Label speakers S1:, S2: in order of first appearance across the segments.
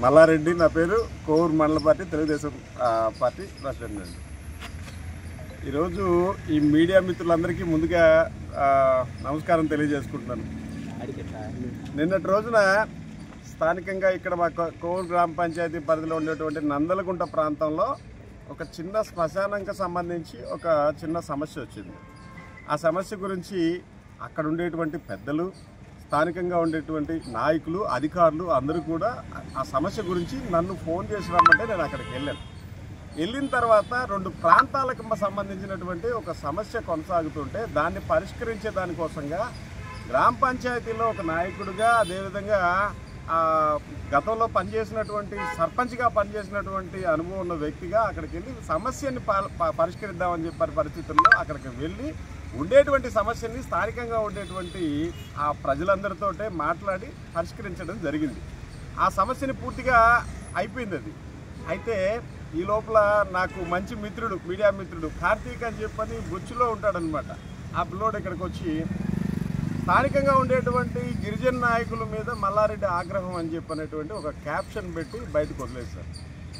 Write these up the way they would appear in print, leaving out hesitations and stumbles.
S1: మల్లారెడ్డి నా పేరు కోవూరు మండల పార్టీ తెలుగుదేశం పార్టీ ప్రెసిడెంట్ అండి. ఈరోజు ఈ మీడియా మిత్రులందరికీ ముందుగా నమస్కారం తెలియజేసుకుంటున్నాను. నిన్నటి రోజున స్థానికంగా ఇక్కడ మా కోవూరు గ్రామ పంచాయతీ పరిధిలో ఉండేటువంటి నందలగుంట ప్రాంతంలో ఒక చిన్న శ్మశానంకి సంబంధించి ఒక చిన్న సమస్య వచ్చింది. ఆ సమస్య గురించి అక్కడ ఉండేటువంటి పెద్దలు, స్థానికంగా ఉండేటువంటి నాయకులు, అధికారులు అందరూ కూడా ఆ సమస్య గురించి నన్ను ఫోన్ చేసి రమ్మంటే నేను అక్కడికి వెళ్ళాను. వెళ్ళిన తర్వాత 2 ప్రాంతాలకు సంబంధించినటువంటి ఒక సమస్య కొనసాగుతుంటే దాన్ని పరిష్కరించే దానికోసంగా గ్రామ పంచాయతీలో ఒక నాయకుడిగా, అదేవిధంగా గతంలో పనిచేసినటువంటి సర్పంచ్గా పనిచేసినటువంటి అనుభవం ఉన్న వ్యక్తిగా అక్కడికి వెళ్ళి సమస్యని పరిష్కరిద్దామని చెప్పే పరిస్థితుల్లో అక్కడికి వెళ్ళి ఉండేటువంటి సమస్యని స్థానికంగా ఉండేటువంటి ఆ ప్రజలందరితో మాట్లాడి పరిష్కరించడం జరిగింది. ఆ సమస్యని పూర్తిగా అయిపోయింది అది. అయితే ఈ లోపల నాకు మంచి మిత్రుడు, మీడియా మిత్రుడు కార్తీక్ అని చెప్పని బొచ్చులో ఉంటాడనమాట. ఆ పిల్లోడు ఇక్కడికి వచ్చి స్థానికంగా ఉండేటువంటి గిరిజన నాయకుల మీద మల్లారెడ్డి ఆగ్రహం అని చెప్పనేటువంటి ఒక క్యాప్షన్ పెట్టి బయటకు వదిలేశారు.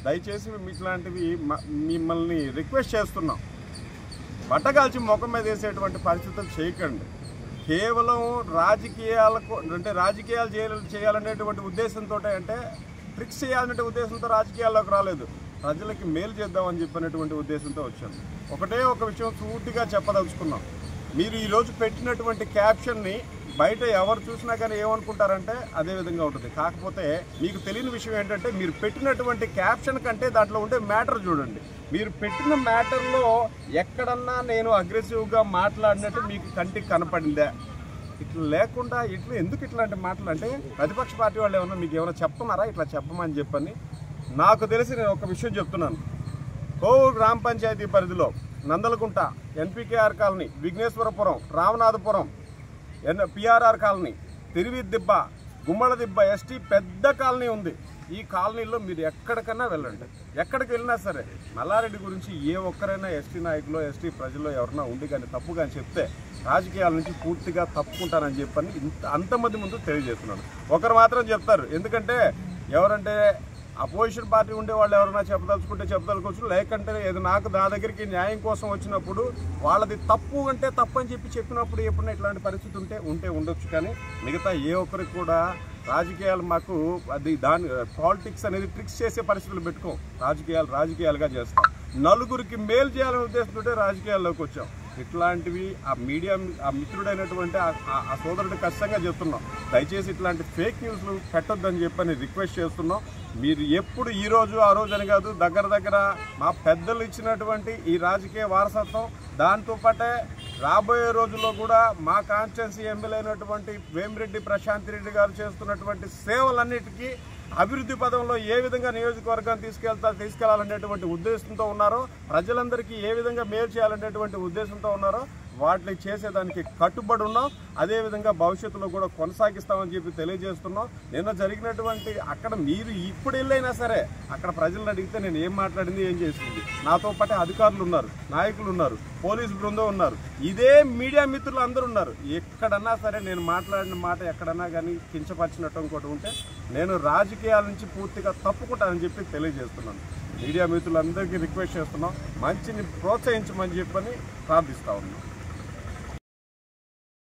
S1: దయచేసి ఇట్లాంటివి మిమ్మల్ని రిక్వెస్ట్ చేస్తున్నాం, బట్టగాల్చి ముఖం మీద వేసేటువంటి పరిస్థితులు చేయకండి. కేవలం రాజకీయాలు చేయాలనేటువంటి ఉద్దేశంతో, అంటే ట్రిక్స్ చేయాలనే ఉద్దేశంతో రాజకీయాల్లోకి రాలేదు. ప్రజలకి మేలు చేద్దామని చెప్పినటువంటి ఉద్దేశంతో వచ్చాను. ఒకటే ఒక విషయం సూటిగా చెప్పదలుచుకున్నాం. మీరు ఈరోజు పెట్టినటువంటి క్యాప్షన్ని బయట ఎవరు చూసినా కానీ ఏమనుకుంటారంటే అదే విధంగా ఉంటుంది. కాకపోతే మీకు తెలియని విషయం ఏంటంటే, మీరు పెట్టినటువంటి క్యాప్షన్ కంటే దాంట్లో ఉండే మ్యాటర్ చూడండి. మీరు పెట్టిన మ్యాటర్లో ఎక్కడన్నా నేను అగ్రెసివ్గా మాట్లాడినట్టు మీకు కంటికి కనపడిందా? ఇట్లా లేకుండా ఇట్లా ఎందుకు ఇట్లాంటి మాటలు అంటే, ప్రతిపక్ష పార్టీ వాళ్ళు ఏమన్నా మీకు ఏమైనా చెప్తున్నారా ఇట్లా చెప్పమని చెప్పని? నాకు తెలిసి నేను ఒక విషయం చెప్తున్నాను. కోవూరు గ్రామ పంచాయతీ పరిధిలో Nandalagunta, NPKR colony, Vigneswarapuram, Ramanathapuram, PRR colony, Tiruvidibba, Gummala Dibba, ST పెద్ద కాలనీ ఉంది. ఈ కాలనీలో మీరు ఎక్కడికన్నా వెళ్ళండి. ఎక్కడికి వెళ్ళినా సరే మల్లారెడ్డి గురించి ఏ ఒక్కరైనా ఎస్టీ నాయకులు, ఎస్టీ ప్రజల్లో ఎవరన్నా ఉండి కానీ తప్పు కానీ చెప్తే రాజకీయాల నుంచి పూర్తిగా తప్పుకుంటానని చెప్పని అంతమంది ముందు తెలియజేస్తున్నాను. ఒకరు మాత్రం చెప్తారు, ఎందుకంటే ఎవరంటే అపోజిషన్ పార్టీ ఉండే వాళ్ళు ఎవరైనా చెప్పదలుచుకుంటే చెప్పదలుచుకోవచ్చు, లేకంటే నా దగ్గరికి న్యాయం కోసం వచ్చినప్పుడు వాళ్ళది తప్పు అంటే తప్పు అని చెప్పినప్పుడు ఎప్పుడైనా ఇట్లాంటి పరిస్థితి ఉంటే ఉండొచ్చు. కానీ మిగతా ఏ ఒక్కరికి కూడా రాజకీయాలు మాకు పాలిటిక్స్ అనేది ట్రిక్స్ చేసే పరిస్థితులు పెట్టుకోం. రాజకీయాలుగా చేస్తాం. నలుగురికి మేలు చేయాలనే ఉద్దేశంతో రాజకీయాల్లోకి వచ్చాం. ఇట్లాంటివి ఆ మిత్రుడైనటువంటి ఆ సోదరుడు ఖచ్చితంగా చెప్తున్నాం, దయచేసి ఇట్లాంటి ఫేక్ న్యూస్లు పెట్టొద్దని చెప్పని రిక్వెస్ట్ చేస్తున్నాం. మీరు ఎప్పుడు ఈ రోజు ఆ రోజు అని కాదు, దగ్గర మా పెద్దలు ఇచ్చినటువంటి ఈ రాజకీయ వారసత్వం, దాంతోపాటే రాబోయే రోజుల్లో కూడా మా కాన్స్టిట్యున్సీ ఎమ్మెల్యే అయినటువంటి వేమిరెడ్డి ప్రశాంత్ రెడ్డి గారు చేస్తున్నటువంటి సేవలన్నిటికీ అభివృద్ధి పదంలో ఏ విధంగా నియోజకవర్గాన్ని తీసుకెళ్లాలనేటువంటి ఉద్దేశంతో ఉన్నారో, ప్రజలందరికీ ఏ విధంగా మేలు చేయాలనేటువంటి ఉద్దేశంతో ఉన్నారో వాటిని చేసేదానికి కట్టుబడి ఉన్నాం. అదేవిధంగా భవిష్యత్తులో కూడా కొనసాగిస్తామని చెప్పి తెలియజేస్తున్నాం. నిన్న జరిగినటువంటి అక్కడ మీరు ఇప్పుడు వెళ్ళైనా సరే అక్కడ ప్రజలను అడిగితే నేను ఏం మాట్లాడింది, ఏం చేసింది, నాతో పాటు అధికారులు ఉన్నారు, నాయకులు ఉన్నారు, పోలీసు బృందం ఉన్నారు, ఇదే మీడియా మిత్రులు అందరూ ఉన్నారు. ఎక్కడన్నా సరే నేను మాట్లాడిన మాట ఎక్కడన్నా కానీ కించపరిచినట్టు ఇంకోటి ఉంటే నేను రాజకీయాల నుంచి పూర్తిగా తప్పుకుంటానని చెప్పి తెలియజేస్తున్నాను. మీడియా మిత్రులందరికీ రిక్వెస్ట్ చేస్తున్నాం, మంచిని ప్రోత్సహించమని చెప్పని ప్రార్థిస్తా ఉన్నాం.